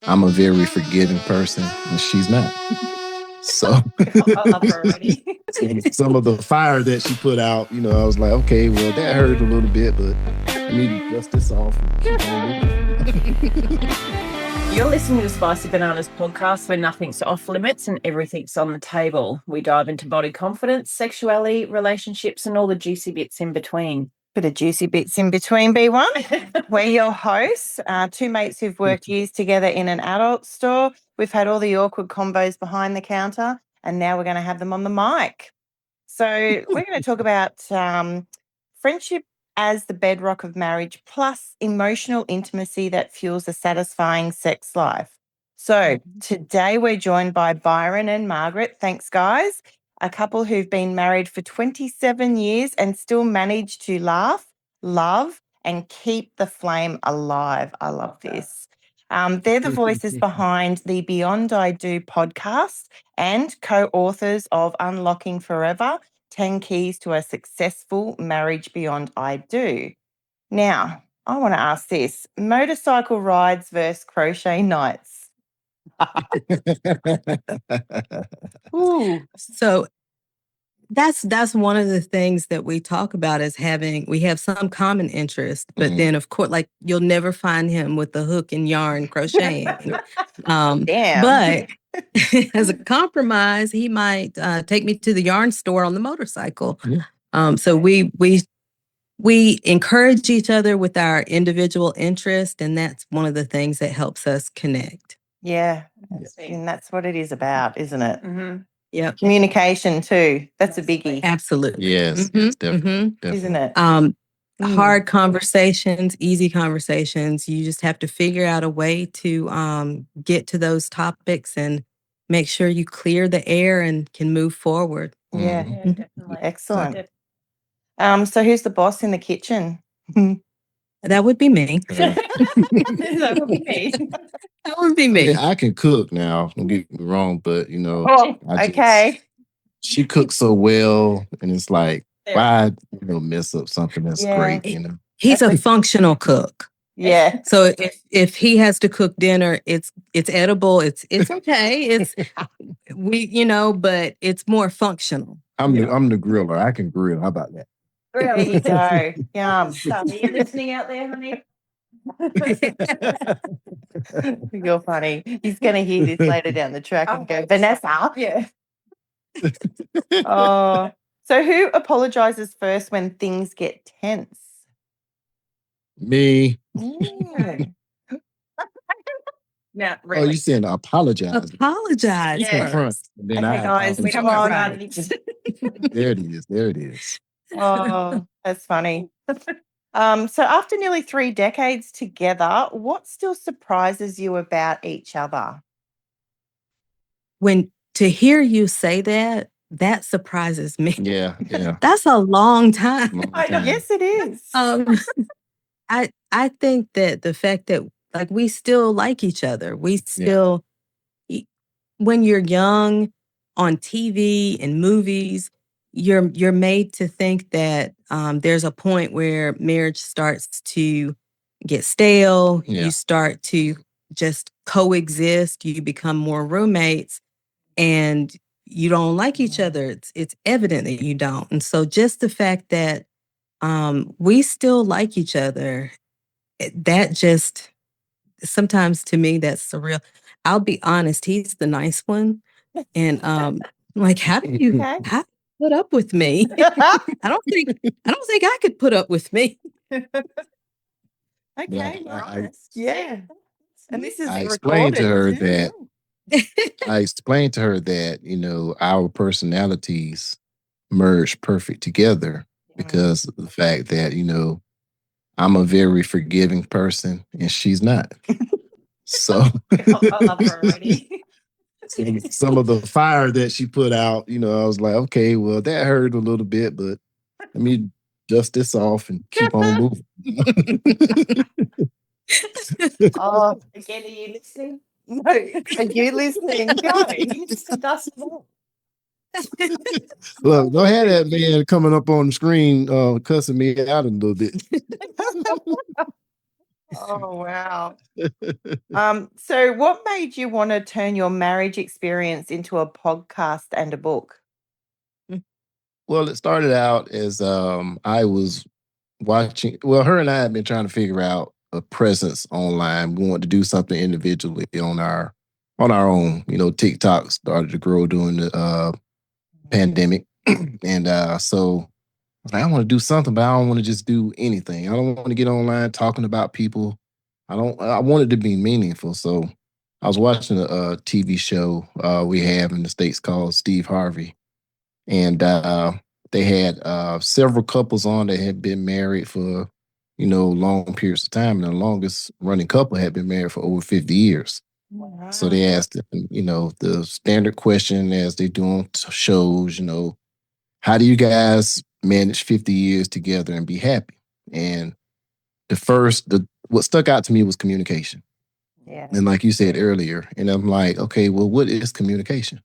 I'm a very forgiving person, and she's not. So I love her already. some of the fire that she put out, I was like, okay, well, that hurt a little bit, but let me dust this off and keep on moving. You're listening to the Spicy Bananas podcast, where nothing's off limits and everything's on the table. We dive into body confidence, sexuality, relationships, and all the juicy bits in between. Bit of juicy bits in between, B1. We're your hosts, two mates who've worked years together in an adult store. We've had all the awkward combos behind the counter, and now we're going to have them on the mic. So we're going to talk about friendship as the bedrock of marriage, plus emotional intimacy that fuels a satisfying sex life. So today we're joined by Byron and Margaret. Thanks, guys. A couple who've been married for 27 years and still manage to laugh, love, and keep the flame alive. I love this. They're the voices behind the Beyond I Do podcast and co-authors of Unlocking Forever, 10 Keys to a Successful Marriage Beyond I Do. Now, I want to ask this, motorcycle rides versus crochet nights. Ooh. So that's one of the things that we talk about as we have some common interest, but then of course, like you'll never find him with the hook and yarn crocheting. But as a compromise, he might take me to the yarn store on the motorcycle. So we encourage each other with our individual interest, and that's one of the things that helps us connect. Yeah, and that's what it is about, isn't it? Mm-hmm. Yeah, communication too. That's a biggie. Absolutely. Yes, definitely. Isn't it? Hard conversations, easy conversations. You just have to figure out a way to get to those topics and make sure you clear the air and can move forward. Yeah, definitely. Excellent. So who's the boss in the kitchen? That would be me. That would be me. That would be me. I can cook now. Don't get me wrong, but Okay. She cooks so well, and it's like, why mess up something that's great? He's a functional cook. Yeah. So if he has to cook dinner, it's edible. It's okay. It's but it's more functional. I'm the griller. I can grill. How about that? There you go. Yum. Are you listening out there, honey? You're funny. He's going to hear this later down the track and go, Vanessa. Yeah. Oh. So who apologizes first when things get tense? Me. Now, really. Oh, you saying apologize? Apologize. Yeah. First. Then Okay, guys, we come on. There it is. Oh, that's funny. So after nearly 3 decades together, what still surprises you about each other? When to hear you say that surprises me. Yeah. That's a long time. I know. Yes, it is. I think that the fact that like we still like each other, we still when you're young on TV and movies, you're made to think that there's a point where marriage starts to get stale. Yeah. You start to just coexist. You become more roommates, and you don't like each other. It's evident that you don't. And so just the fact that we still like each other, that just sometimes to me that's surreal. I'll be honest, he's the nice one, and like how do you put up with me? I don't think I could put up with me. Okay. And this is I explained to her that our personalities merge perfect together because of the fact that I'm a very forgiving person and she's not. So I love her already. some of the fire that she put out, I was like, okay, well, that hurt a little bit, but let me dust this off and keep on moving. Oh, Again, are you listening? no. Are you listening? No, you just dust it off. Look, don't have that man coming up on the screen cussing me out a little bit. Oh, wow. So what made you want to turn your marriage experience into a podcast and a book? Well, it started out as I was watching. Well, her and I have been trying to figure out a presence online. We wanted to do something individually on our own. TikTok started to grow during the pandemic, and so I want to do something, but I don't want to just do anything. I don't want to get online talking about people. I don't. I want it to be meaningful. So I was watching a TV show we have in the States called Steve Harvey, and they had several couples on that had been married for long periods of time, and the longest running couple had been married for over 50 years. So they asked them, the standard question as they do on shows, how do you guys manage 50 years together and be happy? And what stuck out to me was communication. Yeah. And like you said earlier, and I'm like, okay, well, what is communication?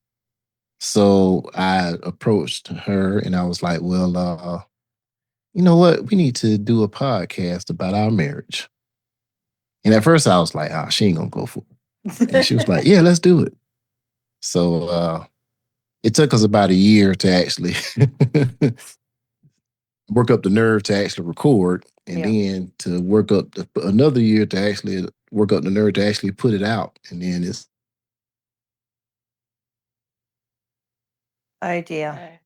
So I approached her and I was like, well, you know what? We need to do a podcast about our marriage. And at first I was like, she ain't gonna go for it. And she was like, yeah, let's do it. So it took us about a year to actually work up the nerve to actually record, and then to work up another year to actually work up the nerve to actually put it out. And then it's Oh dear.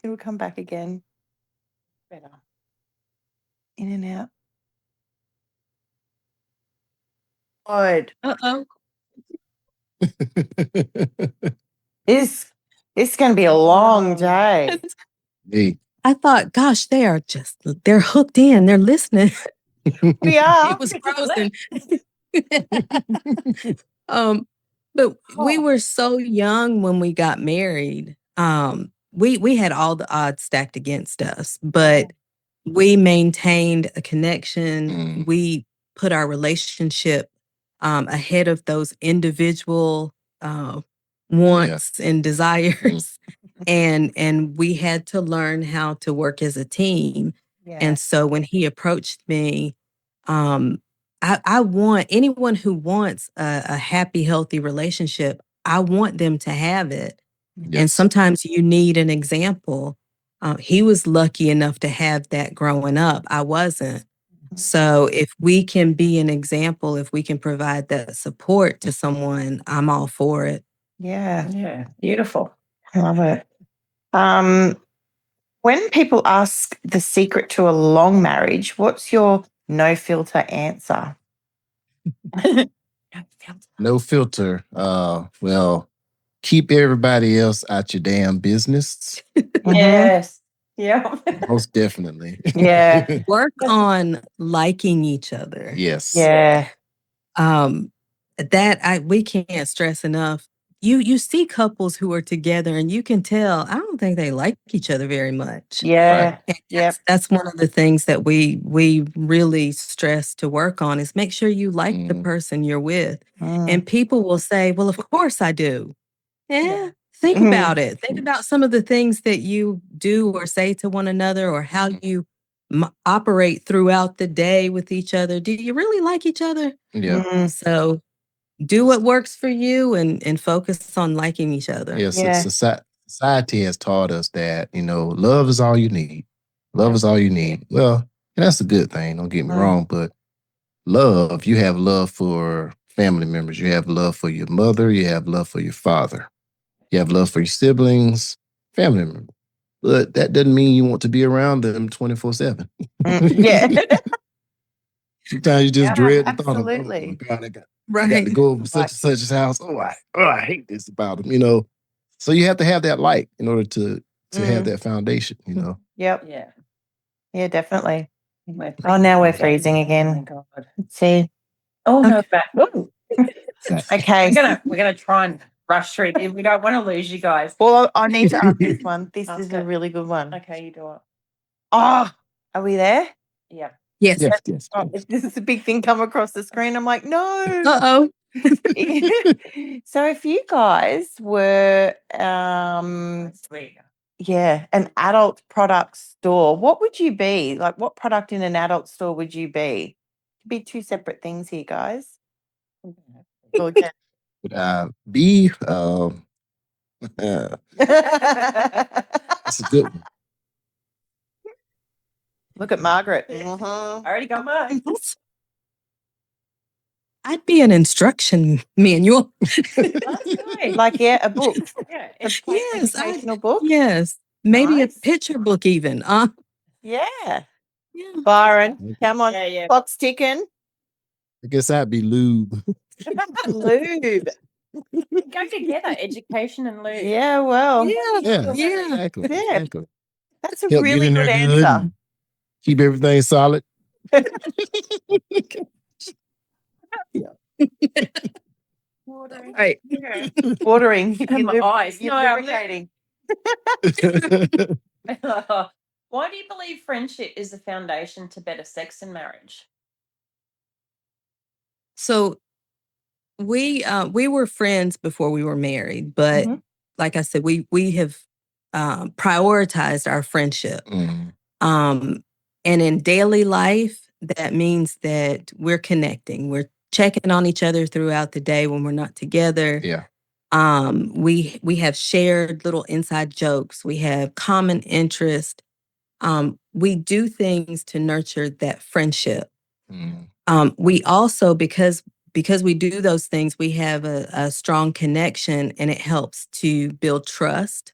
It'll come back again. Better. In and out. Good. Uh-oh. It's going to be a long day. hey, I thought, gosh, they're hooked in. They're listening. We are. It was frozen. But we were so young when we got married. We had all the odds stacked against us, but we maintained a connection. We put our relationship ahead of those individual wants and desires. And we had to learn how to work as a team. Yeah. And so when he approached me, I want anyone who wants a happy, healthy relationship, I want them to have it. Yes. And sometimes you need an example. He was lucky enough to have that growing up. I wasn't. So if we can be an example, if we can provide that support to someone, I'm all for it. Yeah. Yeah. Beautiful. I love it. When people ask the secret to a long marriage, what's your no filter answer? No filter. Well, keep everybody else out your damn business. Yes. Yeah. Most definitely. Yeah. Work on liking each other. Yes. Yeah. We can't stress enough. You see couples who are together and you can tell, I don't think they like each other very much. Yeah. Right. Yep. That's one of the things that we really stress to work on is make sure you like the person you're with. And people will say, well, of course I do. Yeah. Think about it. Think about some of the things that you do or say to one another or how you operate throughout the day with each other. Do you really like each other? Yeah. So do what works for you and focus on liking each other. Yes. Yeah. Society has taught us that, love is all you need. Love is all you need. Well, and that's a good thing. Don't get me wrong, but you have love for family members. You have love for your mother. You have love for your father. You have love for your siblings, family members. But that doesn't mean you want to be around them 24/7. Yeah. Sometimes you just dread the thought of, oh absolutely. my God, I got to go over such and such's house. I hate this about them, So you have to have that light in order to have that foundation, Yep. Yeah. Yeah, definitely. Oh, now we're freezing again. Oh, God. Let's see. Oh, no. Okay. Back. Ooh. Okay. We're gonna try and rush through it. We don't want to lose you guys. Well, I need to ask this one. This Ask is it. a really good one. Okay, you do it. Oh, are we there? Yeah. Yes. Yes. Oh, this is a big thing come across the screen. I'm like, no. Uh-oh. So if you guys were Sweet. Yeah, an adult product store. What would you be? Like, what product in an adult store would you be? Could be two separate things here, guys. Okay. Be that's a good one. Look at Margaret. I already got mine. I'd be an instruction manual. Like, yeah, a book. Yeah. Yes, Educational book. yes. Maybe Nice. a picture book even. Yeah. Yeah. Byron, come on. Yeah. Clock's ticking. I guess I'd be lube. Lube. Go together, education and lube. Yeah, well, Yeah. Exactly. Yeah. Exactly. that's a Help really get in good there good answer. and keep everything solid. Right. Watering. And my eyes. You're No, I'm lubricating. Why do you believe friendship is the foundation to better sex and marriage? So we were friends before we were married, but like I said, we have prioritized our friendship. And in daily life, that means that we're connecting. We're checking on each other throughout the day when we're not together. Yeah. We have shared little inside jokes. We have common interest. We do things to nurture that friendship. We also, because we do those things, we have a strong connection, and it helps to build trust,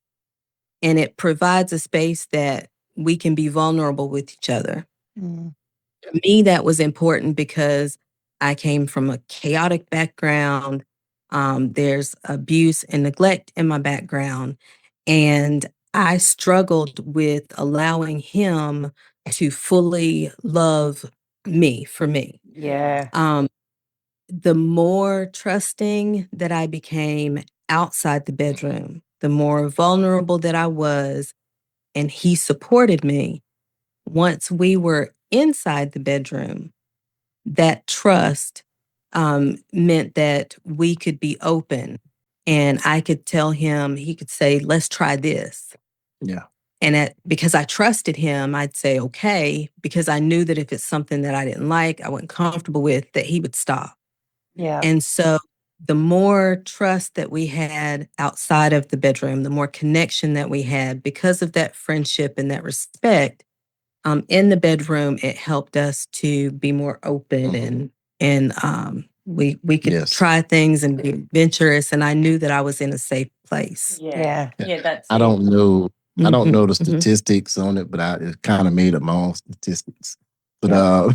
and it provides a space that we can be vulnerable with each other. To me, that was important because I came from a chaotic background. There's abuse and neglect in my background, and I struggled with allowing him to fully love me for me. Yeah. The more trusting that I became outside the bedroom, the more vulnerable that I was, and he supported me. Once we were inside the bedroom, that trust meant that we could be open, and I could tell him, he could say, let's try this. Yeah. And because I trusted him, I'd say, okay, because I knew that if it's something that I didn't like, I wasn't comfortable with, that he would stop. Yeah. And so the more trust that we had outside of the bedroom, the more connection that we had because of that friendship and that respect, in the bedroom, it helped us to be more open and we could try things and be adventurous, and I knew that I was in a safe place. Yeah. That's I don't know. I don't know the Mhm. statistics on it, but I kind of made up my own statistics. But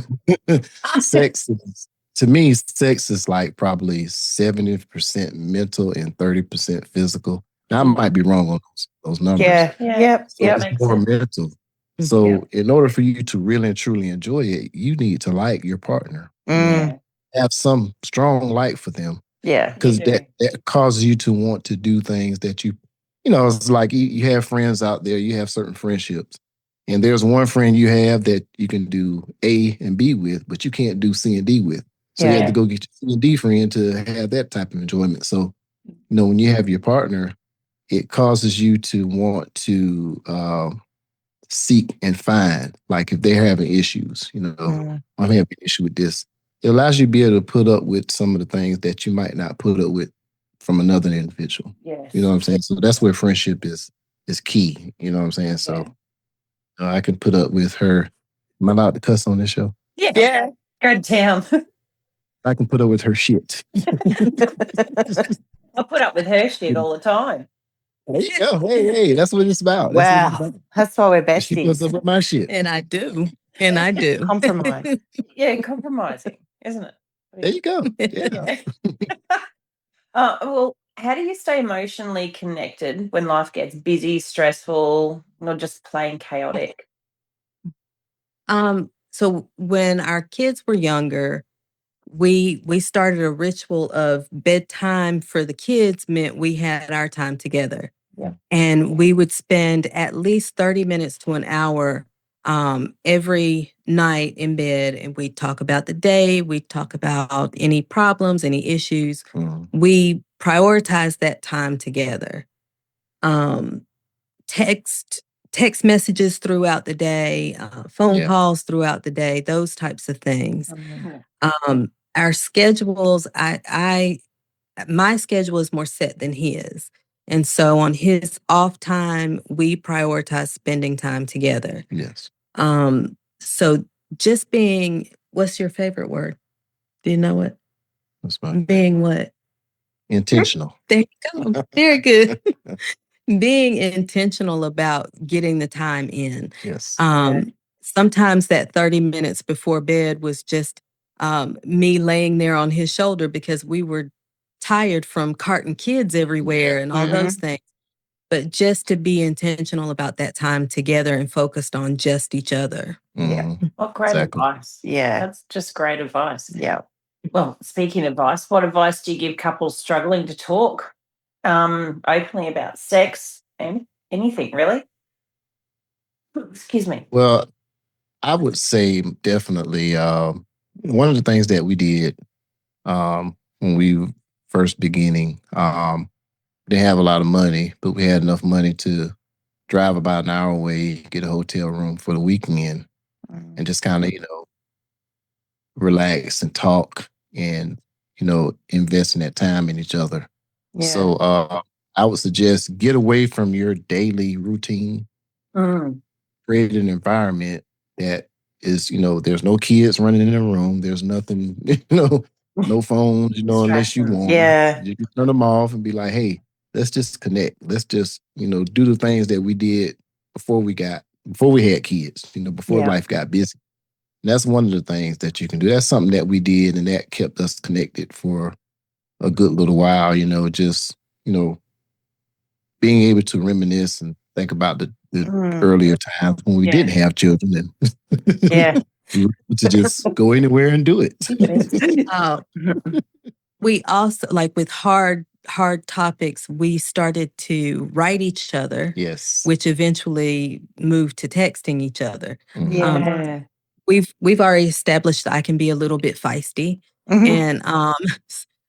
sex is, to me, sex is like probably 70% mental and 30% physical. Now, I might be wrong on those numbers. Yeah. Yep. So Yep. it's more mental. So in order for you to really and truly enjoy it, you need to like your partner. Have some strong like for them. Yeah. Because that causes you to want to do things that it's like you have friends out there, you have certain friendships. And there's one friend you have that you can do A and B with, but you can't do C and D with. So you have to go get your C and D friend to have that type of enjoyment. So, when you have your partner, it causes you to want to seek and find, like if they're having issues, I'm having an issue with this. It allows you to be able to put up with some of the things that you might not put up with from another individual. Yes. You know what I'm saying? So that's where friendship is key. You know what I'm saying? So I can put up with her. Am I allowed to cuss on this show? Yeah. Go down. I can put up with her shit. I put up with her shit all the time. There you go. Hey, that's what it's about. Wow. That's why we're besties. She puts up with my shit. And I do. And I do. Compromise. Yeah, compromising, isn't it? There you go. Yeah. Well, how do you stay emotionally connected when life gets busy, stressful, not just plain chaotic? So when our kids were younger, we started a ritual of bedtime for the kids meant we had our time together. And we would spend at least 30 minutes to an hour every night in bed, and we'd talk about the day, we'd talk about any problems, any issues. We prioritized that time together. text messages throughout the day, phone calls throughout the day, those types of things. Our schedules, my schedule is more set than his. And so on his off time, we prioritize spending time together. Yes. So just being, what's your favorite word? Do you know it? That's fine. Being what? Intentional. There you go. Very good. Being intentional about getting the time in. Yes. Sometimes that 30 minutes before bed was just me laying there on his shoulder because we were tired from carting kids everywhere and all those things. But just to be intentional about that time together and focused on just each other. Yeah. What great advice. Yeah. That's just great advice. Yeah. Well, speaking of advice, what advice do you give couples struggling to talk openly about sex and anything, really? Excuse me. Well, I would say definitely one of the things that we did when we first beginning, didn't have a lot of money, but we had enough money to drive about an hour away, get a hotel room for the weekend, and just kind of, relax and talk and, invest in that time in each other. Yeah. So I would suggest get away from your daily routine, create an environment that is, there's no kids running in the room. There's nothing, no phones, unless you want. Yeah. You can turn them off and be like, hey, let's just connect. Let's just, do the things that we did before we had kids, before life got busy. And that's one of the things that you can do. That's something that we did, and that kept us connected for a good little while, just, being able to reminisce and think about the earlier times when we didn't have children and to just go anywhere and do it. We also, like with hard topics, we started to write each other. Yes. Which eventually moved to texting each other. Yeah. We've already established that I can be a little bit feisty. And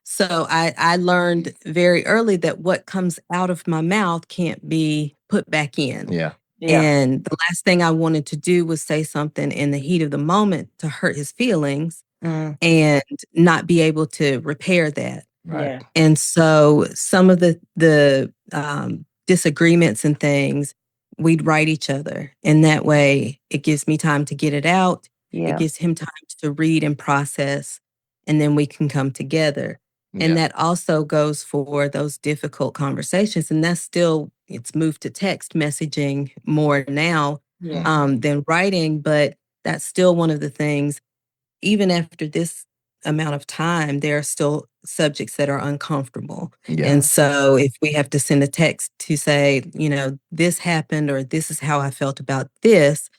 so I learned very early that what comes out of my mouth can't be put back in. Yeah. And the last thing I wanted to do was say something in the heat of the moment to hurt his feelings and not be able to repair that. Right. And so some of the disagreements and things, we'd write each other. And that way it gives me time to get it out. Yeah. It gives him time to read and process. And then we can come together. And that also goes for those difficult conversations. And that's still, it's moved to text messaging more now than writing. But that's still one of the things, even after this amount of time, there are still subjects that are uncomfortable. Yeah. And so if we have to send a text to say, this happened or this is how I felt about this,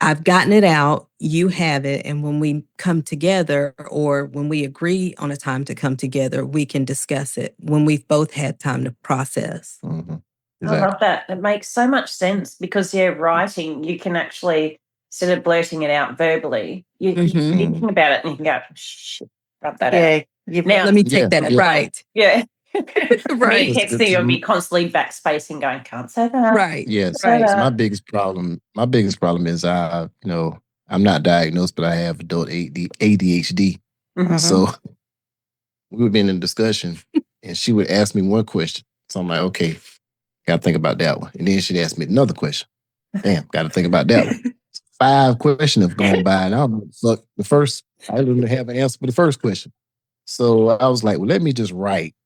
I've gotten it out, you have it. And when we come together or when we agree on a time to come together, we can discuss it when we've both had time to process. Mm-hmm. Exactly. I love that. It makes so much sense because, writing, you can actually, instead of blurting it out verbally, you're thinking about it and you can go, shit, rub that out. Now, let me take that. Right. Yeah. Right. Me texting, you'll be constantly backspacing going, can't say that. Right. Yes. Right. My biggest problem is I'm not diagnosed, but I have adult ADHD. So we would be in a discussion and she would ask me one question. So I'm like, okay, got to think about that one. And then she'd ask me another question. Damn, got to think about that one. 5 questions have gone by and I don't know what the first, I didn't have an answer for the first question. So I was like, well, let me just write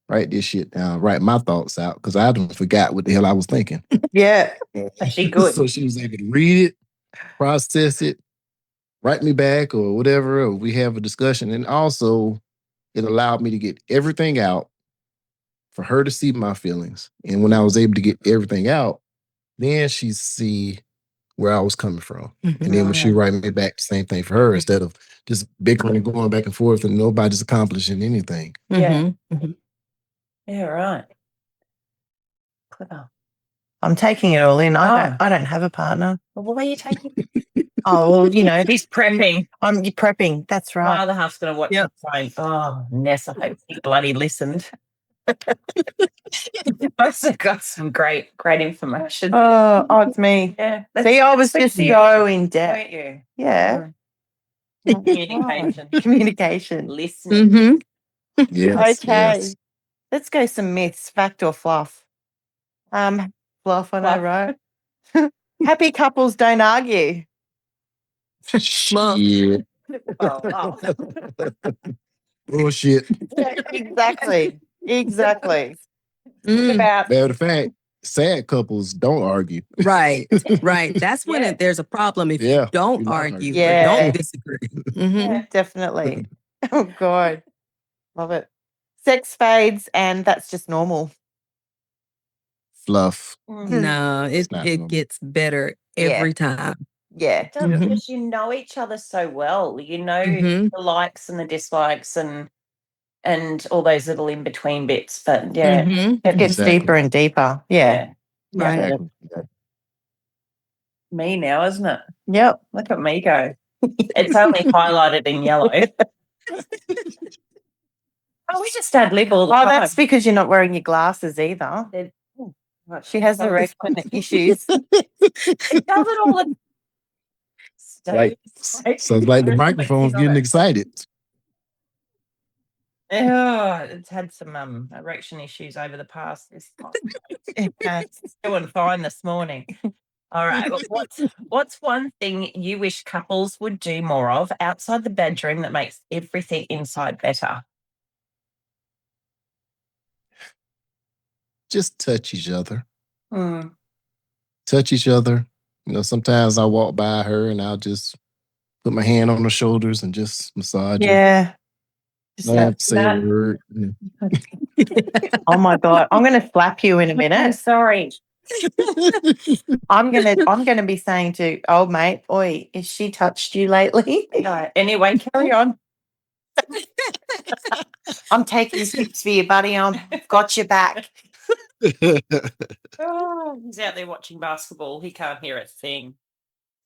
this shit down, write my thoughts out, because I done forgot what the hell I was thinking. Yeah. She good. So she was able to read it, process it, write me back or whatever, or we have a discussion. And also it allowed me to get everything out for her to see my feelings. And when I was able to get everything out, then she see where I was coming from. And then when she write me back, the same thing for her, instead of just bickering and going back and forth and nobody's accomplishing anything. Yeah. Yeah, right. Clever. I'm taking it all in. I don't have a partner. Well, what are you taking? He's prepping. I'm prepping. That's right. My other half's going to watch the phone. Oh, Ness, I hope he bloody listened. You've also got some great information. Oh, it's me. Yeah. See, I was just so in depth. Don't you? Yeah. Communication. Communication. Listening. Mm-hmm. Yes. Okay. Yes. Let's go some myths, fact or fluff. Fluff, I know, Fluff. right? Happy couples don't argue. Shit. Oh. Bullshit. Yeah, exactly. Exactly. Mm. About Matter of fact, sad couples don't argue. Right. That's when Yeah. there's a problem if Yeah, you don't you're not argue, arguing. or Yeah. don't disagree. Mhm. Yeah. definitely. Oh God. Love it. Sex fades and that's just normal. Fluff. No, It's not it normal. gets better Yeah. every time. Yeah. It does, because you know each other so well. You know Mhm. the likes and the dislikes and all those little in between bits. But yeah, Mhm. It gets Exactly. deeper and deeper. Yeah. Right. Exactly. Yeah. me now, isn't it? Yep. Look at me go. It's only highlighted in yellow. Oh, we just ad lib all the Oh, time. that's because you're not wearing your glasses either. Right. She has the retina issues. It does it all the Like, sounds like the microphone's getting excited. Oh, it's had some erection issues over the past. It's doing fine this morning. All right. Well, what's one thing you wish couples would do more of outside the bedroom that makes everything inside better? Just touch each other. Mm. Touch each other. You know, sometimes I walk by her and I'll just put my hand on her shoulders and just massage her. Yeah. I don't have to say a word. Oh my God. I'm gonna slap you in a I'm minute. sorry. I'm gonna be saying to old mate, oi, has she touched you lately? No. Anyway, carry on. I'm taking tips for you, buddy. I've got your back. Oh, he's out there watching basketball. He can't hear a thing.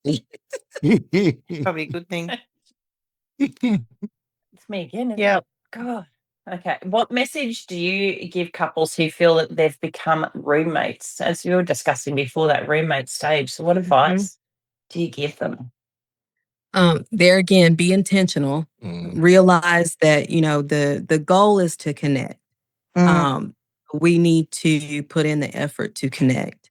Probably a good thing. It's me again. Isn't Yep. it? God. Okay. What message do you give couples who feel that they've become roommates? As we were discussing before, that roommate stage. So, what advice do you give them? There again, be intentional. Realize that, the goal is to connect. We need to put in the effort to connect.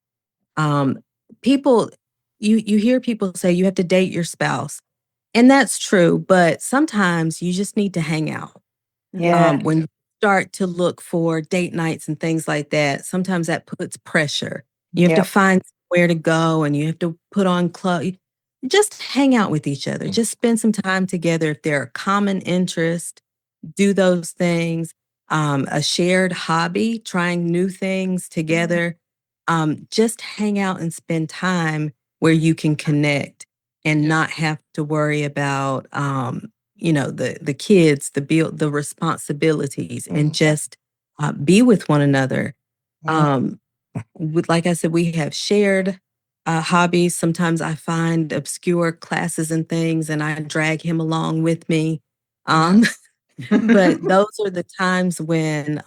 People, you hear people say you have to date your spouse, and that's true, but sometimes you just need to hang out. Yeah. When you start to look for date nights and things like that, sometimes that puts pressure. You have to Yep. find where to go, and you have to put on clothes. Just hang out with each other. Just spend some time together. If there are common interests, do those things. A shared hobby, trying new things together. Just hang out and spend time where you can connect and not have to worry about the kids, the responsibilities, and just be with one another. Like I said, we have shared hobbies. Sometimes I find obscure classes and things, and I drag him along with me. But those are the times when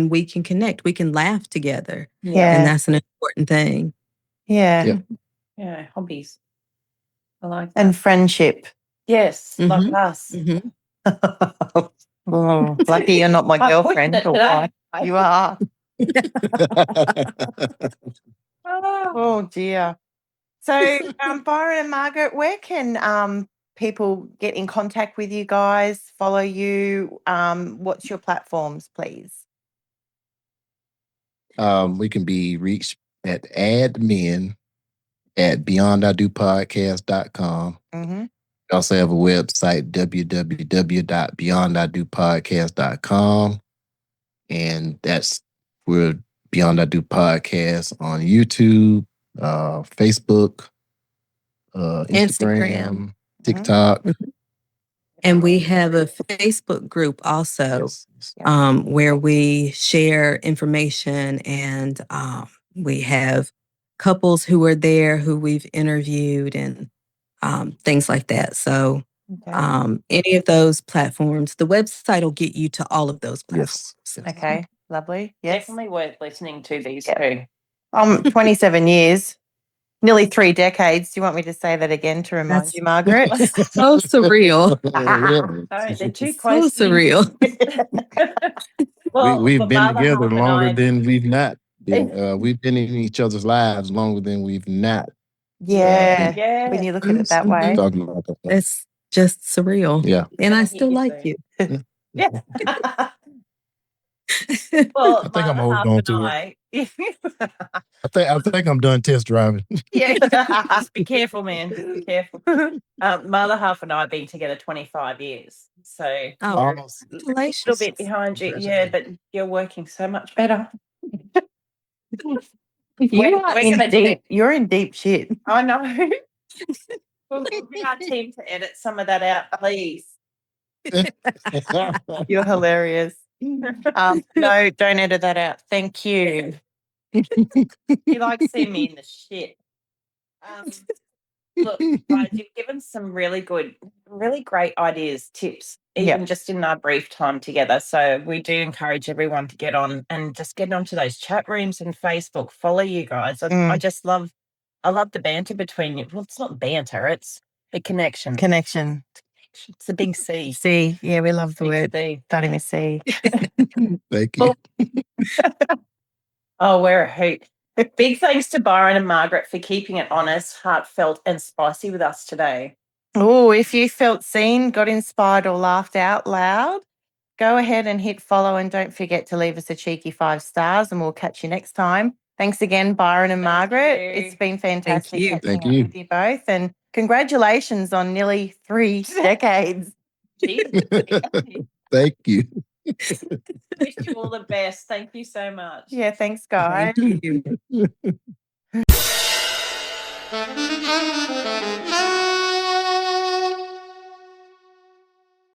we can connect, we can laugh together, and Yeah. that's an important thing. Yeah. Yep. Yeah, hobbies. I like that. And friendship. Yes, like Mhm. us. Mhm. Oh, lucky you're not my I pushed girlfriend. it or today. wife. You are. Oh. Oh dear. So, Byron and Margaret, where can people get in contact with you guys, follow you? What's your platforms, please? We can be reached at admin@beyondidopodcast.com. Mm-hmm. We also have a website, www.beyondidopodcast.com. And that's where Beyond I Do Podcast on YouTube, Facebook, Instagram, TikTok. And we have a Facebook group also, Yes. where we share information, and we have couples who are there who we've interviewed, and things like that. So any of those platforms, the website will get you to all of those platforms. Yes. Okay. Lovely. Yes. Definitely worth listening to these Yeah. two. 27 years, nearly 3 decades. Do you want me to say that again to remind That's you, Margaret? so surreal. No, they're too So close. surreal. Well, We've the been mother together half and longer I- than we've not been. We've been in each other's lives longer than we've not. Yeah. Yeah. When you look at it that way. Talking about that. It's just surreal. Yeah. And I Gonna still hit you like soon. you. Yeah. Well, I think I'm mother half holding on and to it. I. I think I'm done test driving. Yeah, just be careful, man. Be careful. Mother half and I have been together 25 years, so Oh, we're a congratulations. little bit behind you. Yeah, but you're working so much better. You're in deep shit. I know. We'll get our team to edit some of that out, please. You're hilarious. No, don't edit that out. Thank you. You like seeing me in the shit. Look, guys, you've given some really great ideas, tips, even just in our brief time together. So we do encourage everyone to get on and just get onto those chat rooms and Facebook. Follow you guys. I just love the banter between you. Well, it's not banter, it's the connection. Connection. It's a big C. See, yeah, we love the Big word. C. Starting with C. Thank you. Oh, we're a hoot. Big thanks to Byron and Margaret for keeping it honest, heartfelt, and spicy with us today. Oh, if you felt seen, got inspired, or laughed out loud, go ahead and hit follow, and don't forget to leave us a cheeky 5 stars, and we'll catch you next time. Thanks again, Byron and Margaret. you. It's been fantastic you. catching Thank up you. with you both, and congratulations on nearly 3 decades. Thank you. Wish you all the best. Thank you so much. Yeah, thanks, guys. Thank you.